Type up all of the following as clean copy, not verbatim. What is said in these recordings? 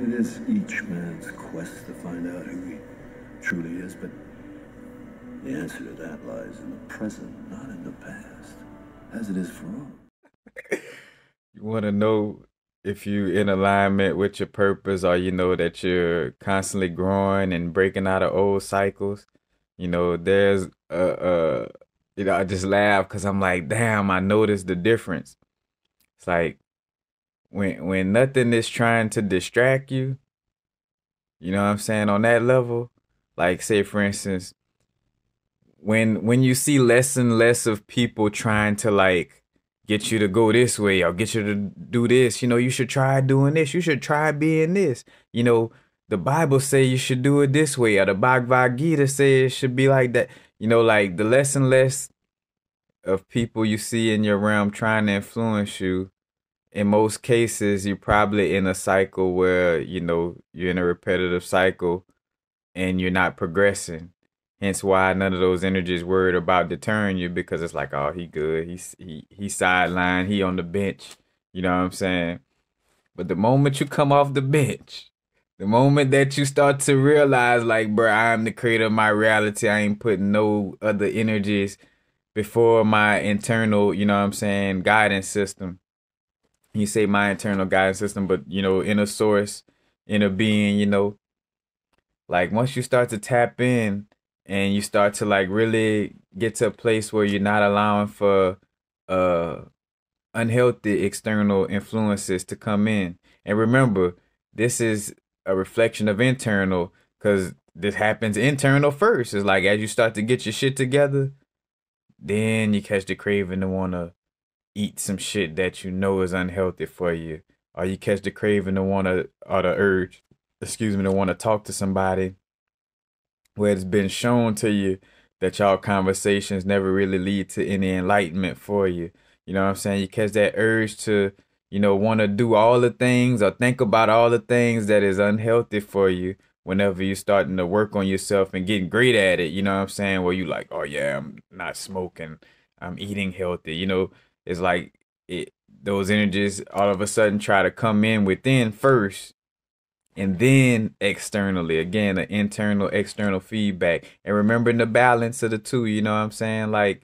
It is each man's quest to find out who he truly is, but the answer to that lies in the present, not in the past, as it is for all. You want to know if you in alignment with your purpose, or you know that you're constantly growing and breaking out of old cycles. There's I just laugh because I'm like, damn, I noticed the difference. It's like when nothing is trying to distract you, you know what I'm saying, on that level. Like, say for instance, when you see less and less of people trying to like get you to go this way or get you to do this, you should try doing this, you should try being this. you know the Bible say you should do it this way, or the Bhagavad Gita say it should be like that. Like, the less and less of people you see in your realm trying to influence you, in most cases you're probably in a cycle where you're in a repetitive cycle and you're not progressing. Hence why none of those energies worried about deterring you, because it's like, oh, he good. He sidelined. He on the bench. You know what I'm saying? But the moment you come off the bench, the moment that you start to realize, like, bro, I'm the creator of my reality. I ain't putting no other energies before my internal, you know what I'm saying, guidance system. You say my internal guidance system, but inner source, inner being, like, once you start to tap in and you start to like really get to a place where you're not allowing for uh unhealthy external influences to come in. And remember, this is a reflection of internal, because this happens internal first. It's like, as you start to get your shit together, then you catch the craving to want to eat some shit that you know is unhealthy for you, or you catch the craving to want to, or the urge, excuse me, to want to talk to somebody where it's been shown to you that y'all conversations never really lead to any enlightenment for you. You know what I'm saying? You catch that urge to, want to do all the things or think about all the things that is unhealthy for you whenever you're starting to work on yourself and getting great at it. You know what I'm saying? Where you like, oh yeah, I'm not smoking, I'm eating healthy. It's like those energies all of a sudden try to come in within first, and then externally, again, the internal external feedback, and remembering the balance of the two. You know what I'm saying? Like,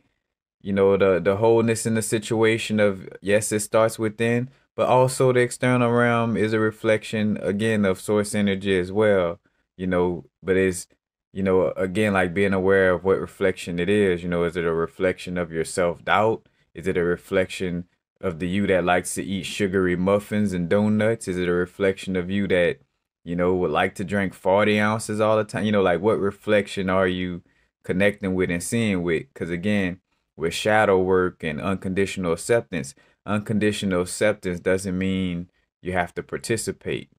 the wholeness in the situation of, yes, it starts within, but also the external realm is a reflection again of source energy as well. But it's, again, like, being aware of what reflection it is. Is it a reflection of your self-doubt? Is it a reflection of the you that likes to eat sugary muffins and donuts? Is it a reflection of you that would like to drink 40 ounces all the time? Like, what reflection are you connecting with and seeing with? Because again, with shadow work and unconditional acceptance doesn't mean you have to participate.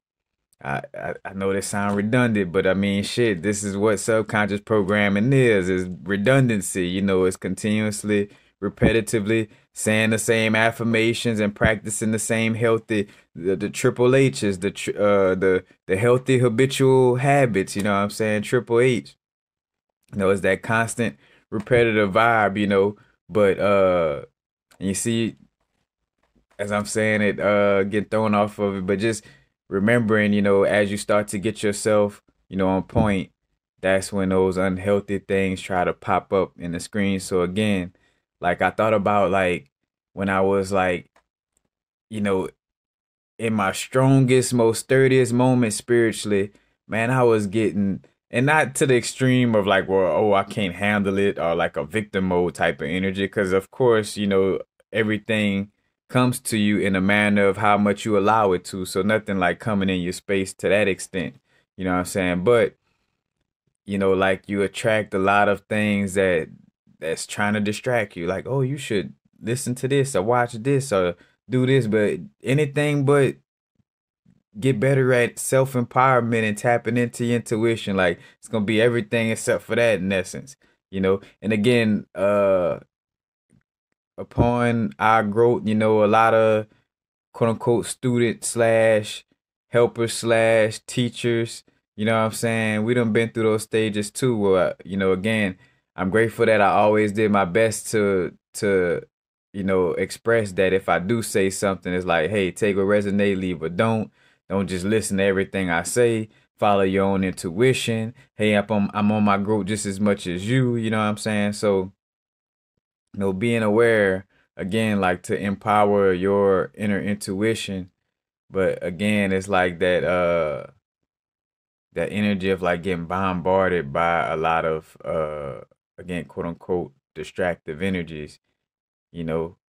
I know this sound redundant, but I mean, shit, this is what subconscious programming is redundancy. It's continuously, repetitively saying the same affirmations and practicing the same healthy, the triple H's, the healthy habitual habits. You know what I'm saying? Triple H. It's that constant repetitive vibe. But and you see, as I'm saying it, get thrown off of it, but just remembering, as you start to get yourself, on point, that's when those unhealthy things try to pop up in the screen. So again, like, I thought about, like, when I was like, you know, in my strongest, most sturdiest moment spiritually, man, I was getting, and not to the extreme of like, well, oh, I can't handle it, or like a victim mode type of energy. Because of course, everything comes to you in a manner of how much you allow it to. So nothing like coming in your space to that extent. You know what I'm saying? But like, you attract a lot of things that's trying to distract you. Like, oh, you should listen to this or watch this or do this, but anything but get better at self-empowerment and tapping into your intuition. Like, it's gonna be everything except for that in essence. And again, upon our growth, a lot of quote unquote student slash helpers slash teachers, you know what I'm saying? We done been through those stages too. Where, again, I'm grateful that I always did my best to express that if I do say something, it's like, hey, take what resonate, leave what don't. Don't just listen to everything I say. Follow your own intuition. Hey, I'm on my growth just as much as you. You know what I'm saying? So, being aware again, like to empower your inner intuition. But again, it's like that energy of like getting bombarded by a lot of again, quote unquote, distractive energies,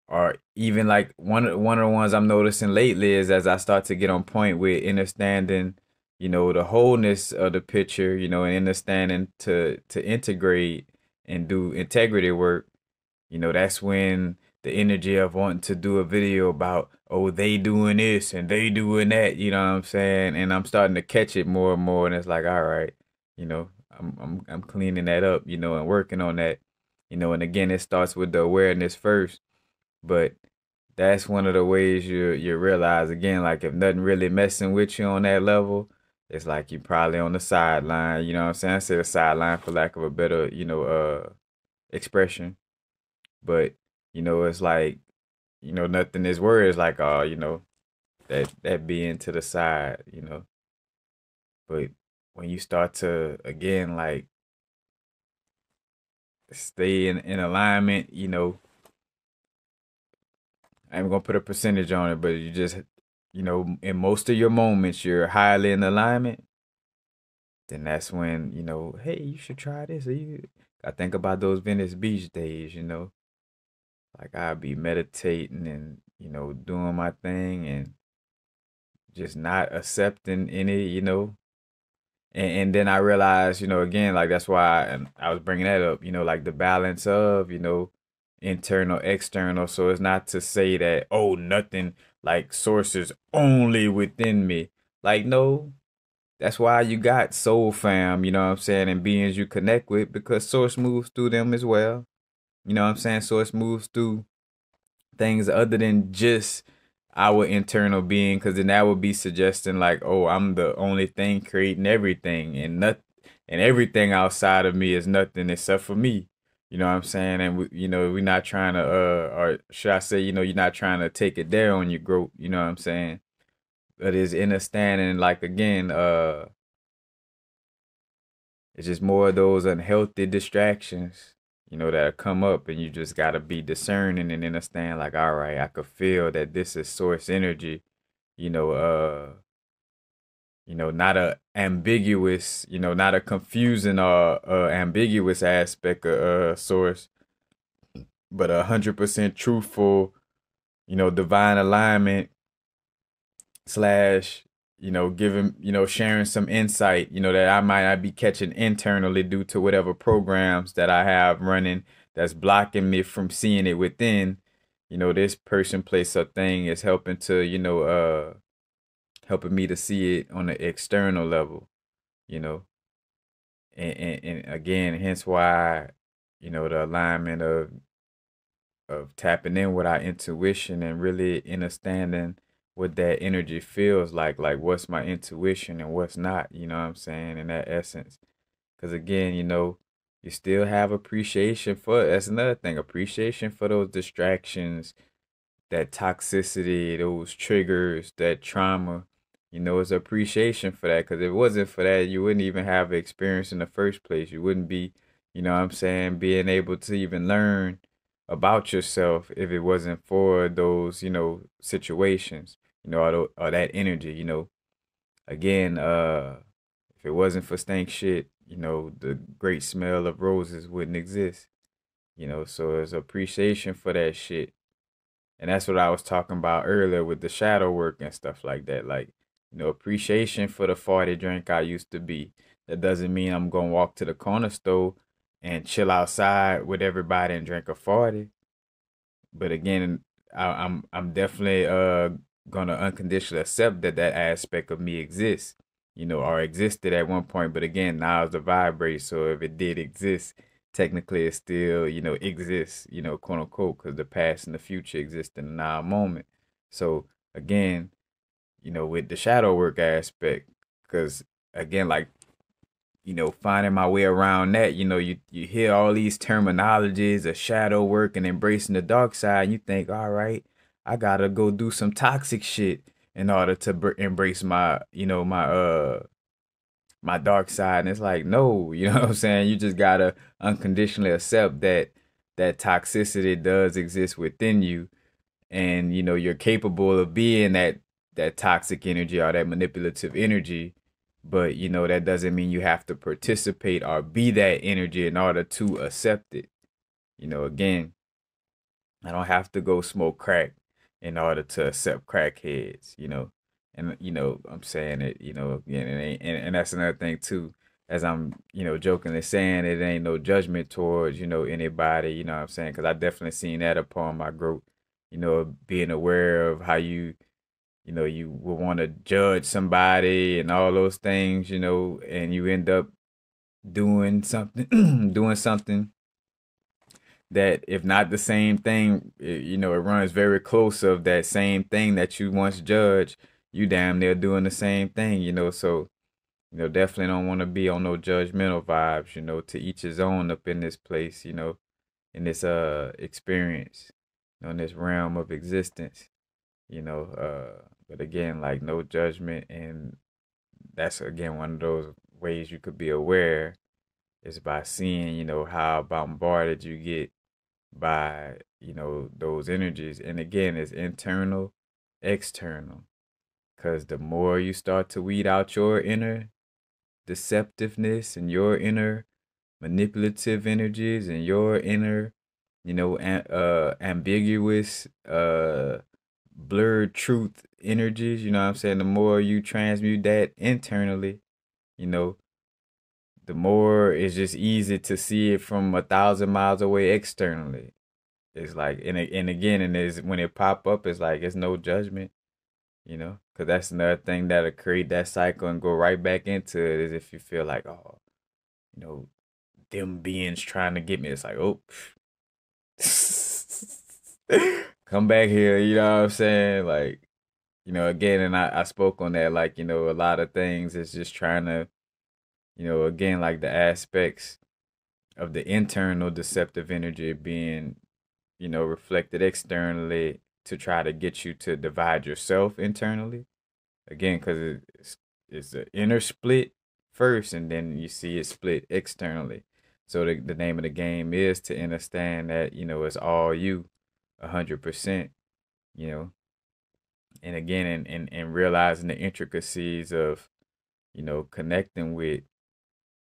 or even like one of the ones I'm noticing lately is as I start to get on point with understanding, the wholeness of the picture, and understanding to integrate and do integrity work. That's when the energy of wanting to do a video about, oh, they doing this and they doing that, you know what I'm saying? And I'm starting to catch it more and more, and it's like, all right, I'm cleaning that up, and working on that, and again, it starts with the awareness first. But that's one of the ways you realize again, like if nothing really messing with you on that level, it's like you probably on the sideline, you know what I'm saying? I say the sideline for lack of a better, expression. But it's like, nothing is words like, oh, that being to the side, But when you start to again like stay in alignment, I'm gonna put a percentage on it, but you just, in most of your moments you're highly in alignment, then that's when, hey, you should try this. Or I think about those Venice Beach days, like I'd be meditating and, doing my thing and just not accepting any, and then I realized, again, like that's why and I was bringing that up, like the balance of, internal, external. So it's not to say that, oh, nothing like sources only within me. Like, no, that's why you got soul fam, you know what I'm saying, and beings you connect with because source moves through them as well. You know what I'm saying? Source moves through things other than just our internal being, because then that would be suggesting like, oh, I'm the only thing creating everything, and not and everything outside of me is nothing except for me. You know what I'm saying? And we're not trying to or should I say, you're not trying to take it there on your growth, you know what I'm saying? But it's understanding like again, it's just more of those unhealthy distractions, that come up, and you just gotta be discerning and understand, like, all right, I could feel that this is source energy, you know, uh, not a ambiguous, not a confusing or ambiguous aspect of source, but 100% truthful, divine alignment slash, giving, sharing some insight, that I might not be catching internally due to whatever programs that I have running that's blocking me from seeing it within. This person, place, or thing is helping to, helping me to see it on the external level, you know. And again, hence why, the alignment of tapping in with our intuition and really understanding what that energy feels like what's my intuition and what's not, you know what I'm saying, in that essence. Because again, you still have appreciation for, that's another thing, appreciation for those distractions, that toxicity, those triggers, that trauma, it's appreciation for that. Because if it wasn't for that, you wouldn't even have experience in the first place. You wouldn't be, what I'm saying, being able to even learn about yourself if it wasn't for those, situations, or that energy, Again, if it wasn't for stank shit, the great smell of roses wouldn't exist, So there's appreciation for that shit. And that's what I was talking about earlier with the shadow work and stuff like that. Like, appreciation for the 40 drink I used to be. That doesn't mean I'm gonna walk to the corner store and chill outside with everybody and drink a 40. But again, I'm definitely gonna unconditionally accept that aspect of me exists, or existed at one point. But again, now it's a vibrate. So if it did exist, technically it still, exists, quote unquote, because the past and the future exist in the now moment. So again, with the shadow work aspect, because again, like, finding my way around that, you hear all these terminologies of shadow work and embracing the dark side, and you think, all right, I gotta go do some toxic shit, in order to embrace my, my dark side. And it's like, no, you know what I'm saying? You just gotta unconditionally accept that that toxicity does exist within you, and you're capable of being that toxic energy or that manipulative energy. But that doesn't mean you have to participate or be that energy in order to accept it. Again, I don't have to go smoke crack in order to accept crackheads, and I'm saying it, again, and that's another thing too. As I'm, jokingly saying, it ain't no judgment towards, anybody, you know what I'm saying? Because I definitely seen that upon my growth, being aware of how you will want to judge somebody and all those things, and you end up doing something, doing something that, if not the same thing, it runs very close of that same thing that you once judged. You damn near doing the same thing, so definitely don't want to be on no judgmental vibes. To each his own up in this place, in this experience, in this realm of existence, but again, like, no judgment. And that's, again, one of those ways you could be aware, is by seeing, how bombarded you get by, those energies. And again, it's internal, external. Because the more you start to weed out your inner deceptiveness and your inner manipulative energies and your inner, ambiguous, blurred truth energies, you know what I'm saying? The more you transmute that internally, you know, the more it's just easy to see it from 1,000 miles away externally. It's like, and again, and is when it pop up, it's like it's no judgment, because that's another thing that'll create that cycle and go right back into it. Is if you feel like, oh, you know, them beings trying to get me. It's like, oh, come back here. You know what I'm saying? Like, again, and I spoke on that. Like, a lot of things is just trying to, again, like the aspects of the internal deceptive energy being, reflected externally to try to get you to divide yourself internally. Again, because it's an inner split first, and then you see it split externally. So the name of the game is to understand that, it's all you, 100%, you know, and again, and realizing the intricacies of, connecting with,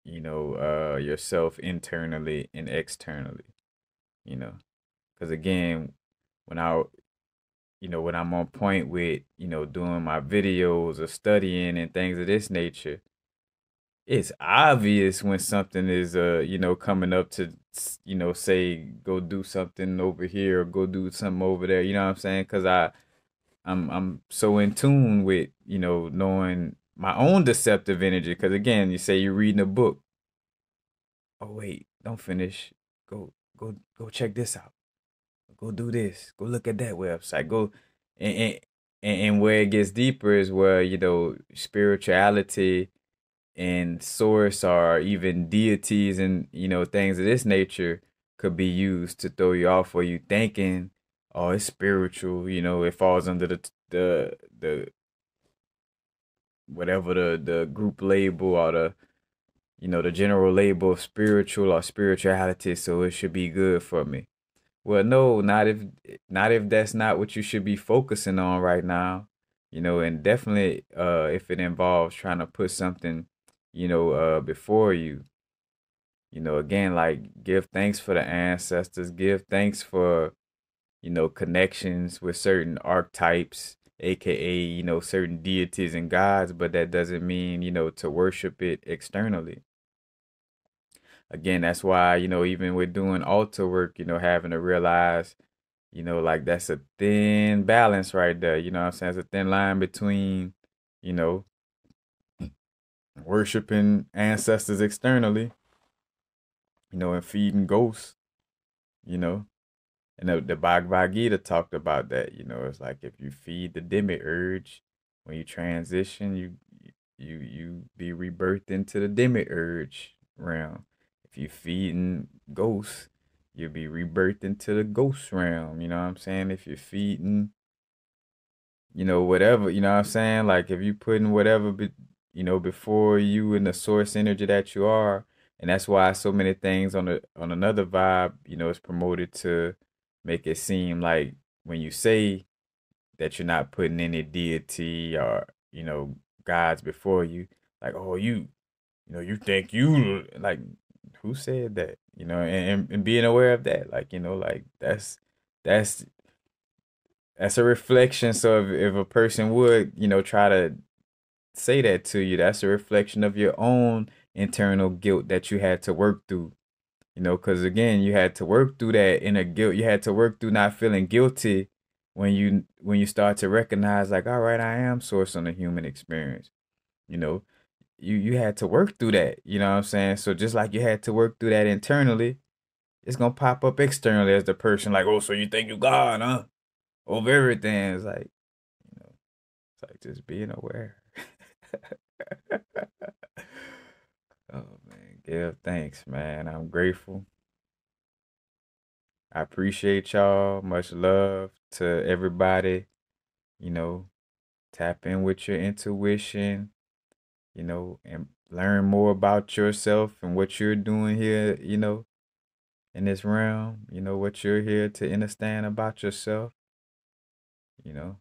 yourself internally and externally, you know, because again, when I when I'm on point with, doing my videos or studying and things of this nature, it's obvious when something is, coming up to, say, go do something over here or go do something over there. You know what I'm saying? Because I'm so in tune with, knowing my own deceptive energy. Because again, you say you're reading a book. Oh wait, don't finish. Go check this out. Go do this. Go look at that website. Go, and and, and where it gets deeper is where, spirituality and source, or even deities and, things of this nature, could be used to throw you off, where you thinking, oh, it's spiritual. It falls under the whatever the group label, or the general label of spiritual or spirituality, so it should be good for me. Well, no, not if that's not what you should be focusing on right now. And definitely, if it involves trying to put something, before you, again, like, give thanks for the ancestors, give thanks for, connections with certain archetypes, aka, certain deities and gods, but that doesn't mean, to worship it externally. Again, that's why, even with doing altar work, having to realize, like, that's a thin balance right there. You know what I'm saying? It's a thin line between, you know, worshiping ancestors externally, and feeding ghosts, you know. And the Bhagavad Gita talked about that. It's like, if you feed the demiurge, when you transition, you be rebirthed into the demiurge realm. If you feeding ghosts, you'll be rebirthed into the ghost realm. You know what I'm saying? If you're feeding whatever, you know what I'm saying? Like if you putting whatever, before you in the source energy that you are, and that's why so many things on another vibe, is promoted to make it seem like when you say that you're not putting any deity or, gods before you, like, oh, you think you like, who said that? And being aware of that, like, like that's that's a reflection. So if a person would, try to say that to you, that's a reflection of your own internal guilt that you had to work through. Because again, you had to work through that inner guilt. You had to work through not feeling guilty when you start to recognize, like, all right, I am source on the human experience. You know, you had to work through that. You know what I'm saying? So just like you had to work through that internally, it's gonna pop up externally as the person, like, oh, so you think you God, huh? Over everything. It's like just being aware. Oh man, give thanks, man. I'm grateful. I appreciate y'all. Much love to everybody. You know, tap in with your intuition, and learn more about yourself and what you're doing here, in this realm, what you're here to understand about yourself, you know,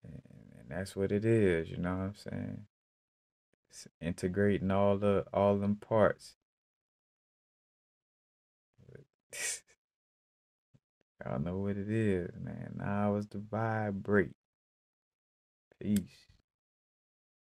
and that's what it is, you know what I'm saying? It's integrating all them parts. Y'all know what it is, man. Now is the vibrate. Peace.